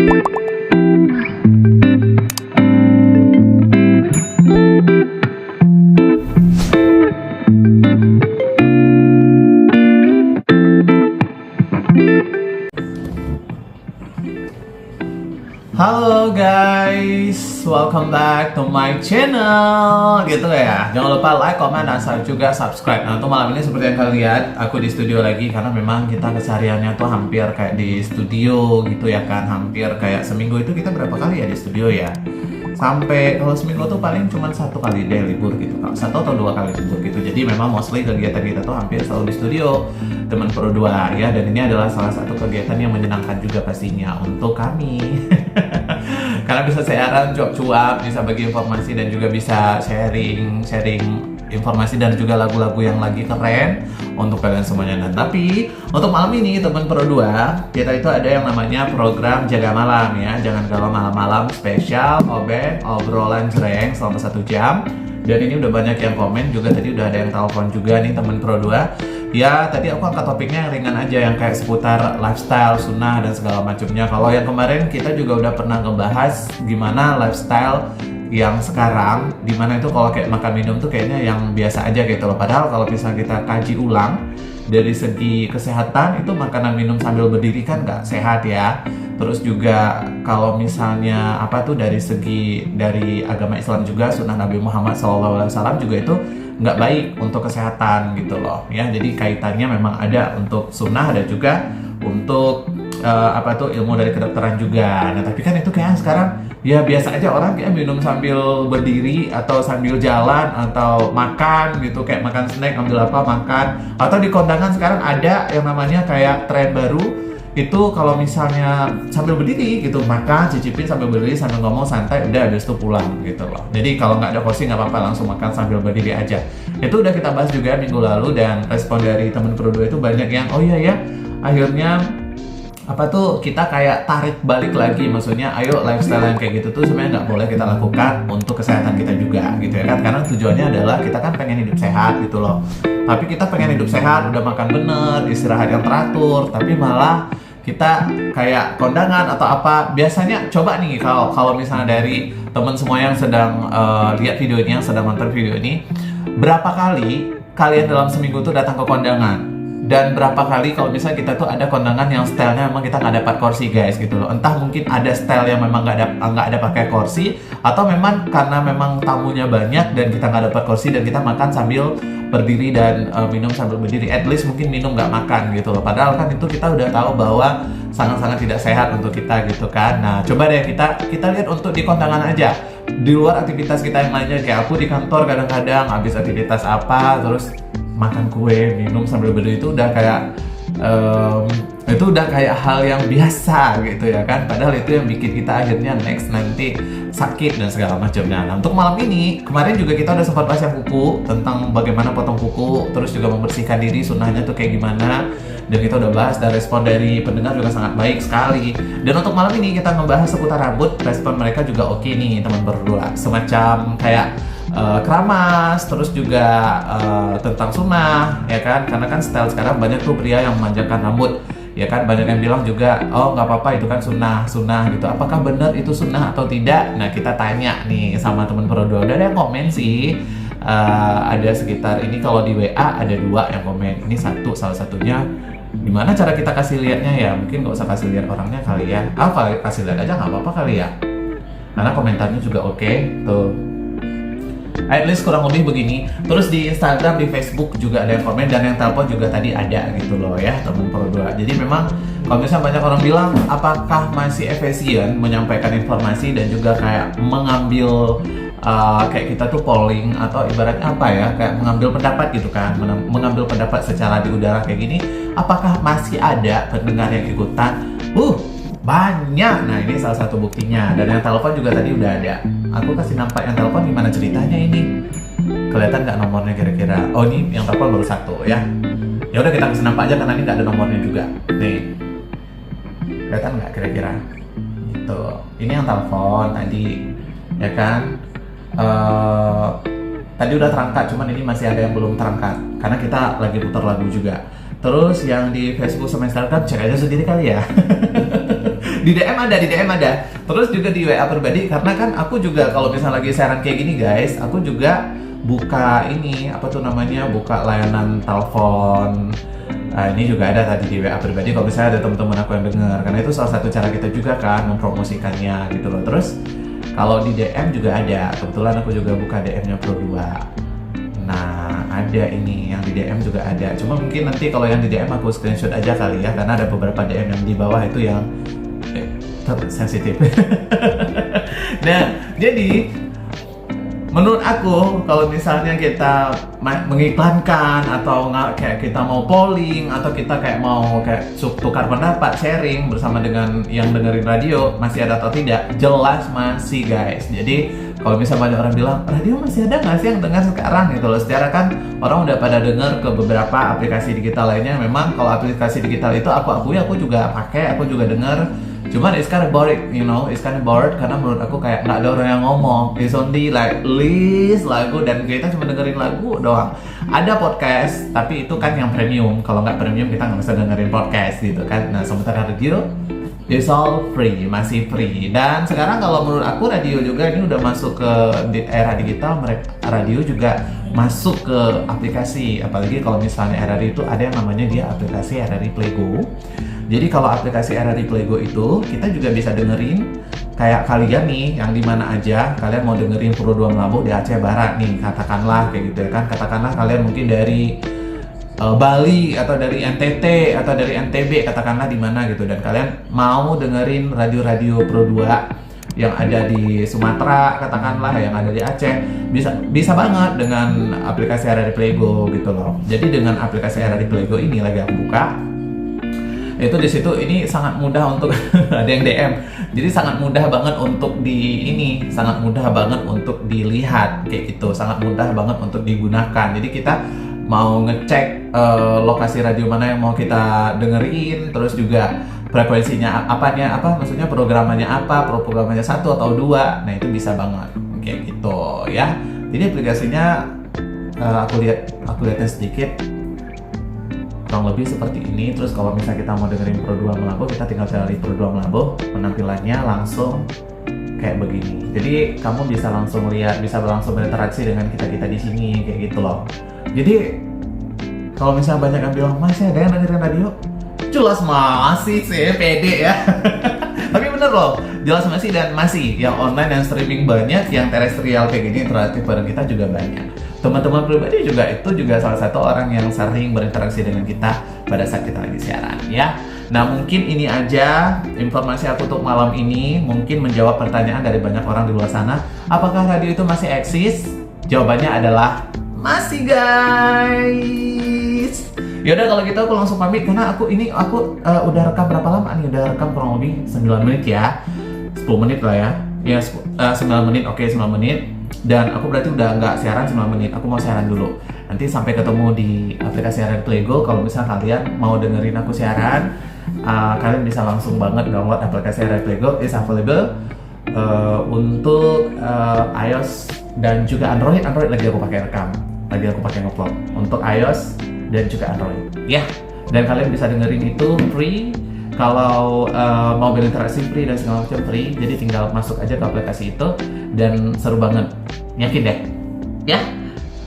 Halo guys, welcome back to my channel gitu ya. Jangan lupa like, comment, dan juga subscribe. Nah untuk malam ini seperti yang kalian lihat, aku di studio lagi karena memang kita kesehariannya tuh hampir kayak di studio gitu ya kan. Hampir kayak seminggu itu kita berapa kali ya di studio ya. Sampai kalau seminggu tuh paling cuma 1 kali deh libur gitu, 1 atau 2 kali libur gitu. Jadi memang mostly kegiatan kita tuh hampir selalu di studio Teman Pro 2 ya. Dan ini adalah salah satu kegiatan yang menyenangkan juga pastinya untuk kami. Karena bisa siaran cuap-cuap, bisa bagi informasi dan juga bisa sharing informasi dan juga lagu-lagu yang lagi keren untuk kalian semuanya. Dan tapi untuk malam ini Teman Pro 2 kita itu ada yang namanya program Jaga Malam ya. Jangan Galau Malam-Malam spesial obrolan cereng selama 1 jam. Dan ini udah banyak yang komen juga, tadi udah ada yang telepon juga nih Teman Pro 2. Ya tadi aku angkat topiknya yang ringan aja, yang kayak seputar lifestyle, sunnah dan segala macamnya. Kalau yang kemarin kita juga udah pernah ngebahas gimana lifestyle yang sekarang, dimana itu kalau kayak makan minum tuh kayaknya yang biasa aja gitu loh. Padahal kalau misalnya kita kaji ulang dari segi kesehatan, itu makanan minum sambil berdiri kan nggak sehat ya. Terus juga kalau misalnya dari agama Islam juga, sunnah Nabi Muhammad SAW juga itu nggak baik untuk kesehatan gitu loh ya. Jadi kaitannya memang ada untuk sunnah, ada juga untuk ilmu dari kedokteran juga. Nah tapi kan itu kayak sekarang ya biasa aja orang kayak minum sambil berdiri atau sambil jalan atau makan gitu, kayak makan snack ambil apa makan. Atau di kondangan sekarang ada yang namanya kayak tren baru itu, kalau misalnya sambil berdiri gitu, makan, cicipin sambil berdiri, sambil ngomong santai, udah habis itu pulang gitu loh. Jadi kalau nggak ada kursi nggak apa-apa, langsung makan sambil berdiri aja. Itu udah kita bahas juga minggu lalu, dan respon dari Teman Pro 2 itu banyak yang oh iya ya, akhirnya kita kayak tarik balik lagi, maksudnya ayo lifestyle yang kayak gitu tuh sebenarnya nggak boleh kita lakukan untuk kesehatan kita juga gitu ya kan. Karena tujuannya adalah kita kan pengen hidup sehat gitu loh. Tapi kita pengen hidup sehat, udah makan bener, istirahat yang teratur, tapi malah kita kayak kondangan atau apa. Biasanya coba nih kalau misalnya dari teman semua yang sedang lihat video ini, yang sedang nonton video ini, berapa kali kalian dalam seminggu tuh datang ke kondangan? Dan berapa kali kalau misalnya kita tuh ada kondangan yang stylenya memang kita nggak dapat kursi guys gitu loh. Entah mungkin ada style yang memang nggak ada pakai kursi, atau memang karena memang tamunya banyak dan kita nggak dapat kursi dan kita makan sambil berdiri dan minum sambil berdiri. At least mungkin minum nggak makan gitu loh. Padahal kan itu kita udah tahu bahwa sangat-sangat tidak sehat untuk kita gitu kan. Nah coba deh kita lihat untuk di kondangan aja. Di luar aktivitas kita yang lainnya, kayak aku di kantor kadang-kadang habis aktivitas apa terus makan kue, minum sambil berdiri, itu udah kayak hal yang biasa gitu ya kan. Padahal itu yang bikin kita akhirnya nanti sakit dan segala macamnya. Nah untuk malam ini, kemarin juga kita udah sempat bahas yang kuku, tentang bagaimana potong kuku, terus juga membersihkan diri, sunnahnya tuh kayak gimana. Dan kita udah bahas, dan respon dari pendengar juga sangat baik sekali. Dan untuk malam ini kita ngebahas seputar rambut, respon mereka juga oke nih Teman berdua. Semacam kayak keramas, terus juga tentang sunnah ya kan. Karena kan style sekarang banyak tuh pria yang memanjangkan rambut ya kan. Banyak yang bilang juga oh nggak apa-apa itu kan sunnah gitu. Apakah benar itu sunnah atau tidak? Nah kita tanya nih sama Teman Pro 2. Udah ada yang komen sih, ada sekitar ini, kalau di WA ada 2 yang komen. Ini salah satunya. Gimana cara kita kasih lihatnya ya? Mungkin nggak usah kasih lihat orangnya kali ya. Kalau kasih lihat aja nggak apa-apa kali ya. Karena komentarnya juga oke tuh. At least kurang lebih begini. Terus di Instagram, di Facebook juga ada yang komen, dan yang telepon juga tadi ada gitu loh ya Teman Pro 2. Jadi memang kalau misalnya banyak orang bilang apakah masih efisien menyampaikan informasi dan juga kayak mengambil kayak kita tuh polling, atau ibaratnya apa ya, kayak mengambil pendapat gitu kan, mengambil pendapat secara di udara kayak gini, apakah masih ada pendengar yang ikutan? Banyak. Nah ini salah satu buktinya. Dan yang telepon juga tadi udah ada. Aku kasih nampak yang telepon, gimana ceritanya ini? Kelihatan nggak nomornya kira-kira? Oh ini yang telepon baru 1 ya. Ya udah kita kasih nampak aja karena ini nggak ada nomornya juga. Nih, kelihatan nggak kira-kira? Gitu. Ini yang telepon tadi, ya kan? Tadi udah terangkat, cuman ini masih ada yang belum terangkat karena kita lagi putar lagu juga. Terus yang di Facebook sama Instagram cek aja sendiri kali ya. Di DM ada, di DM ada. Terus juga di WA pribadi, karena kan aku juga kalau misalnya lagi siaran kayak gini guys, aku juga buka ini apa tuh namanya, buka layanan telepon. Ini juga ada tadi di WA pribadi kalau misalnya ada teman-teman aku yang dengar, karena itu salah satu cara kita juga kan mempromosikannya gitu loh. Terus kalau di DM juga ada, kebetulan aku juga buka DM-nya Pro2. Nah, ada ini yang di DM juga ada. Cuma mungkin nanti kalau yang di DM aku screenshot aja kali ya, karena ada beberapa DM yang di bawah itu yang sensitif. Nah, jadi menurut aku kalau misalnya kita mengiklankan atau kayak kita mau polling atau kita kayak mau kayak tukar pendapat, sharing bersama dengan yang dengerin radio, masih ada atau tidak? Jelas masih guys. Jadi kalau misalnya banyak orang bilang, radio masih ada nggak sih yang dengar sekarang gitu loh. Secara kan orang udah pada dengar ke beberapa aplikasi digital lainnya. Memang kalau aplikasi digital itu aku juga pakai, aku juga dengar. Cuman it's kind of boring, you know, it's kind of bored karena menurut aku kayak nggak ada orang yang ngomong. It's only like list lagu dan kita cuma dengerin lagu doang. Ada podcast, tapi itu kan yang premium. Kalau nggak premium kita nggak bisa dengerin podcast gitu kan. Nah sementara radio, it's all free, masih free. Dan sekarang kalau menurut aku radio juga ini udah masuk ke era digital. Radio juga masuk ke aplikasi. Apalagi kalau misalnya RRI itu ada yang namanya dia aplikasi RRI Playgo. Jadi kalau aplikasi RRI Playgo itu kita juga bisa dengerin kayak kalian nih yang di mana aja kalian mau dengerin Pro2 Melabuh di Aceh Barat nih, katakanlah kayak gitu ya kan. Katakanlah kalian mungkin dari Bali atau dari NTT atau dari NTB, katakanlah di mana gitu, dan kalian mau dengerin radio-radio Pro2 yang ada di Sumatera, katakanlah yang ada di Aceh, bisa banget dengan aplikasi RRI Playgo gitu loh. Jadi dengan aplikasi RRI Playgo ini lagi aku buka, itu di situ ini sangat mudah untuk ada yang DM. Jadi sangat mudah banget untuk sangat mudah banget untuk dilihat kayak gitu, sangat mudah banget untuk digunakan. Jadi kita mau ngecek lokasi radio mana yang mau kita dengerin, terus juga frekuensinya maksudnya programnya programnya 1 atau 2. Nah, itu bisa banget kayak gitu ya. Jadi aplikasinya aku lihatnya sedikit kurang lebih seperti ini. Terus kalau misalnya kita mau dengerin Pro2 Melabuh, kita tinggal cari Pro2 Melabuh, penampilannya langsung kayak begini. Jadi kamu bisa langsung lihat, bisa langsung berinteraksi dengan kita di sini kayak gitu loh. Jadi kalau misalnya banyak yang bilang masih ada yang dengerin radio, jelas masih sih, pede ya. Tapi bener loh, jelas masih, dan masih yang online dan streaming banyak, yang terestrial kayak gini interaktif bareng kita juga banyak. Teman-teman pribadi juga itu juga salah satu orang yang sering berinteraksi dengan kita pada saat kita lagi siaran ya. Nah mungkin ini aja informasi aku untuk malam ini, mungkin menjawab pertanyaan dari banyak orang di luar sana. Apakah radio itu masih eksis? Jawabannya adalah masih guys. Yaudah kalau gitu aku langsung pamit karena aku udah rekam berapa lama nih? Udah rekam kurang lebih 9 menit ya, 10 menit lah ya. Ya 9 menit, oke 9 menit. Dan aku berarti udah nggak siaran 9 menit, aku mau siaran dulu. Nanti sampai ketemu di aplikasi RRI Playgo. Kalau misalnya kalian mau dengerin aku siaran, kalian bisa langsung banget download aplikasi RRI Playgo. It's available untuk iOS dan juga Android. Android lagi aku pakai rekam, lagi aku pakai ngupload untuk iOS dan juga Android ya. Dan kalian bisa dengerin itu free. Kalau mau berinteraksi free dan segala macam free, jadi tinggal masuk aja ke aplikasi itu dan seru banget, yakin deh ya.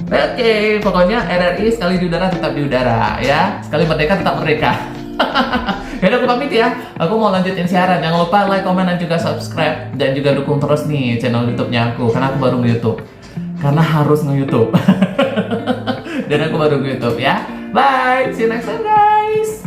Oke, pokoknya RRI sekali di udara tetap di udara ya, sekali merdeka tetap merdeka. Yaudah aku pamit ya, aku mau lanjutin siaran. Jangan lupa like, comment, dan juga subscribe, dan juga dukung terus nih channel YouTube-nya aku, karena aku baru nge-YouTube, karena harus nge-YouTube. Dan aku baru nge-YouTube ya. Bye, see you next time guys.